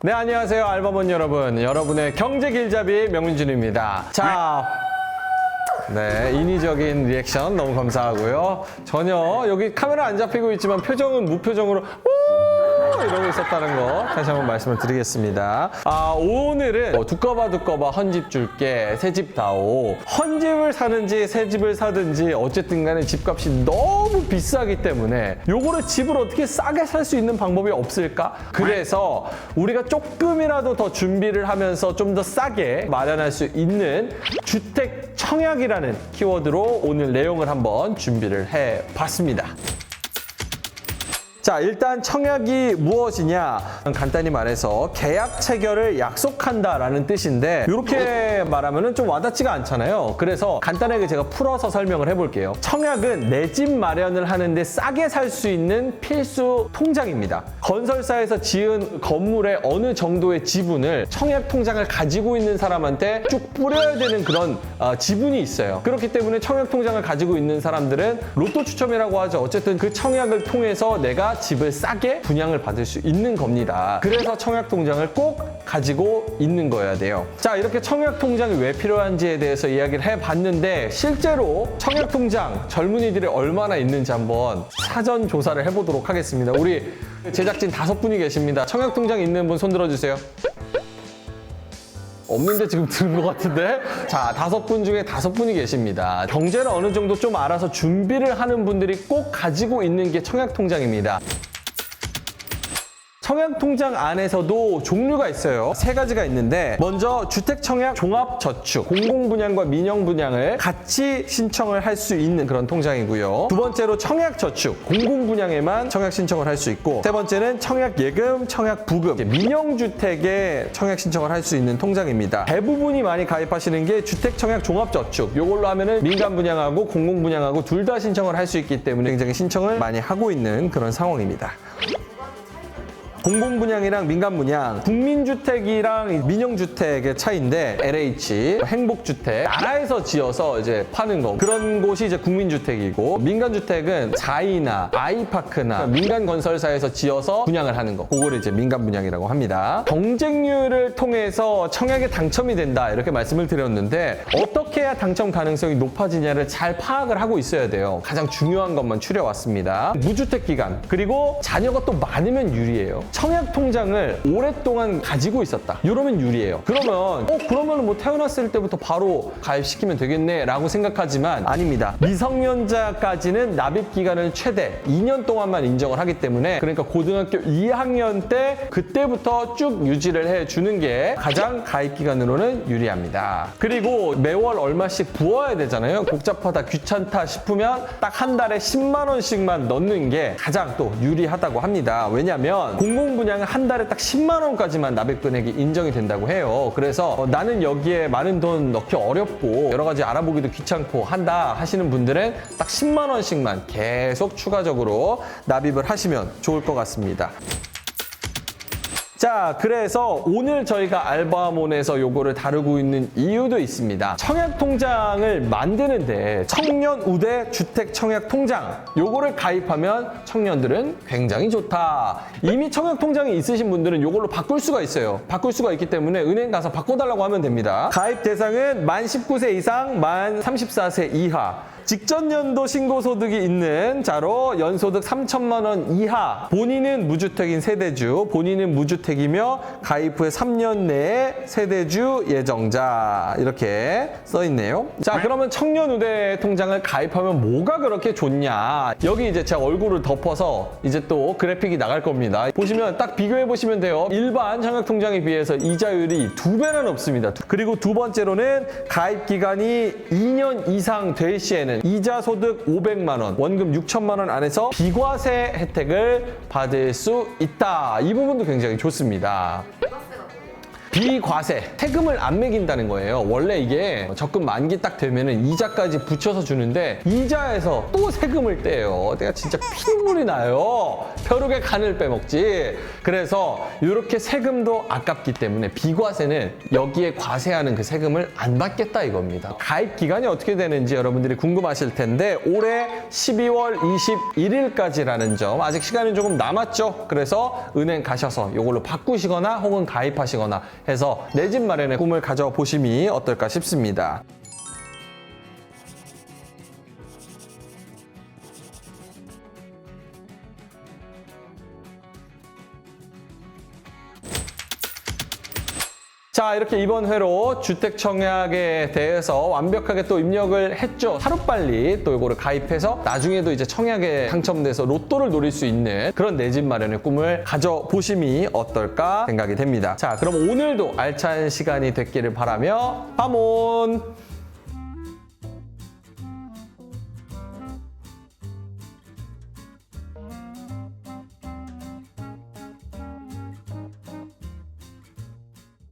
네, 안녕하세요 알바몬 여러분. 여러분의 경제길잡이 명민준입니다. 자, 네, 인위적인 리액션 너무 감사하고요. 전혀 여기 카메라 안 잡히고 있지만 표정은 무표정으로 이러고 있었다는 거 다시 한번 말씀을 드리겠습니다. 오늘은 두꺼봐 헌집 줄게 새집 다오. 헌집을 사는지 새집을 사든지 어쨌든 간에 집값이 너무 비싸기 때문에 요거를 집을 어떻게 싸게 살 수 있는 방법이 없을까? 그래서 우리가 조금이라도 더 준비를 하면서 좀 더 싸게 마련할 수 있는 주택 청약이라는 키워드로 오늘 내용을 한번 준비를 해봤습니다. 자, 일단 청약이 무엇이냐? 간단히 말해서 계약 체결을 약속한다라는 뜻인데 이렇게 말하면 좀 와닿지가 않잖아요. 그래서 간단하게 제가 풀어서 설명을 해볼게요. 청약은 내 집 마련을 하는데 싸게 살 수 있는 필수 통장입니다. 건설사에서 지은 건물의 어느 정도의 지분을 청약 통장을 가지고 있는 사람한테 쭉 뿌려야 되는 그런 지분이 있어요. 그렇기 때문에 청약 통장을 가지고 있는 사람들은 로또 추첨이라고 하죠. 어쨌든 그 청약을 통해서 내가 집을 싸게 분양을 받을 수 있는 겁니다. 그래서 청약통장을 꼭 가지고 있는 거여야 돼요. 자, 이렇게 청약통장이 왜 필요한지에 대해서 이야기를 해봤는데 실제로 청약통장 젊은이들이 얼마나 있는지 한번 사전 조사를 해보도록 하겠습니다. 우리 제작진 5분이 계십니다. 청약통장 있는 분 손 들어주세요. 없는데 지금 들은 것 같은데? 자, 5분 중에 5분이 계십니다. 경제를 어느 정도 좀 알아서 준비를 하는 분들이 꼭 가지고 있는 게 청약통장입니다. 청약통장 안에서도 종류가 있어요. 3가지가 있는데 먼저 주택청약 종합저축, 공공분양과 민영분양을 같이 신청을 할 수 있는 그런 통장이고요. 두 번째로 청약저축, 공공분양에만 청약 신청을 할 수 있고, 세 번째는 청약예금, 청약부금, 민영주택에 청약 신청을 할 수 있는 통장입니다. 대부분이 많이 가입하시는 게 주택청약 종합저축. 이걸로 하면은 민간분양하고 공공분양하고 둘 다 신청을 할 수 있기 때문에 굉장히 신청을 많이 하고 있는 그런 상황입니다. 공공분양이랑 민간분양, 국민주택이랑 민영주택의 차이인데 LH, 행복주택, 나라에서 지어서 이제 파는 거 그런 곳이 이제 국민주택이고, 민간주택은 자이나 아이파크나 민간 건설사에서 지어서 분양을 하는 거, 그거를 이제 민간분양이라고 합니다. 경쟁률을 통해서 청약에 당첨이 된다 이렇게 말씀을 드렸는데 어떻게 해야 당첨 가능성이 높아지냐를 잘 파악을 하고 있어야 돼요. 가장 중요한 것만 추려왔습니다. 무주택 기간, 그리고 자녀가 또 많으면 유리해요. 청약통장을 오랫동안 가지고 있었다, 이러면 유리해요. 그러면 뭐 태어났을 때부터 바로 가입시키면 되겠네 라고 생각하지만 아닙니다. 미성년자까지는 납입기간을 최대 2년 동안만 인정을 하기 때문에, 그러니까 고등학교 2학년 때 그때부터 쭉 유지를 해주는 게 가장 가입기간으로는 유리합니다. 그리고 매월 얼마씩 부어야 되잖아요. 복잡하다, 귀찮다 싶으면 딱 한 달에 10만 원씩만 넣는 게 가장 또 유리하다고 합니다. 왜냐면 공공분양은 한 달에 딱 10만 원까지만 납입 금액이 인정이 된다고 해요. 그래서 나는 여기에 많은 돈 넣기 어렵고 여러 가지 알아보기도 귀찮고 한다 하시는 분들은 딱 10만 원씩만 계속 추가적으로 납입을 하시면 좋을 것 같습니다. 자, 그래서 오늘 저희가 알바몬에서 요거를 다루고 있는 이유도 있습니다. 청약통장을 만드는데 청년 우대 주택 청약통장, 요거를 가입하면 청년들은 굉장히 좋다. 이미 청약통장이 있으신 분들은 요걸로 바꿀 수가 있어요. 바꿀 수가 있기 때문에 은행 가서 바꿔달라고 하면 됩니다. 가입 대상은 만 19세 이상, 만 34세 이하, 직전 연도 신고소득이 있는 자로 연소득 3천만 원 이하, 본인은 무주택인 세대주, 본인은 무주택이며 가입 후에 3년 내에 세대주 예정자, 이렇게 써있네요. 자, 그러면 청년 우대 통장을 가입하면 뭐가 그렇게 좋냐? 여기 이제 제 얼굴을 덮어서 이제 또 그래픽이 나갈 겁니다. 보시면 딱 비교해 보시면 돼요. 일반 청약 통장에 비해서 이자율이 2배나 높습니다. 그리고 두 번째로는 가입 기간이 2년 이상 될 시에는 이자 소득 500만 원, 원금 6천만 원 안에서 비과세 혜택을 받을 수 있다. 이 부분도 굉장히 좋습니다. 비과세, 세금을 안 매긴다는 거예요. 원래 이게 적금 만기 딱 되면은 이자까지 붙여서 주는데 이자에서 또 세금을 떼요. 내가 진짜 피눈물이 나요. 벼룩에 간을 빼먹지. 그래서 이렇게 세금도 아깝기 때문에 비과세는 여기에 과세하는 그 세금을 안 받겠다 이겁니다. 가입 기간이 어떻게 되는지 여러분들이 궁금하실 텐데 올해 12월 21일까지라는 점, 아직 시간이 조금 남았죠. 그래서 은행 가셔서 이걸로 바꾸시거나 혹은 가입하시거나 해서 내 집 마련의 꿈을 가져보심이 어떨까 싶습니다. 자, 이렇게 이번 회로 주택 청약에 대해서 완벽하게 또 입력을 했죠. 하루빨리 또 이거를 가입해서 나중에도 이제 청약에 당첨돼서 로또를 노릴 수 있는 그런 내 집 마련의 꿈을 가져보심이 어떨까 생각이 됩니다. 자, 그럼 오늘도 알찬 시간이 됐기를 바라며 파몬!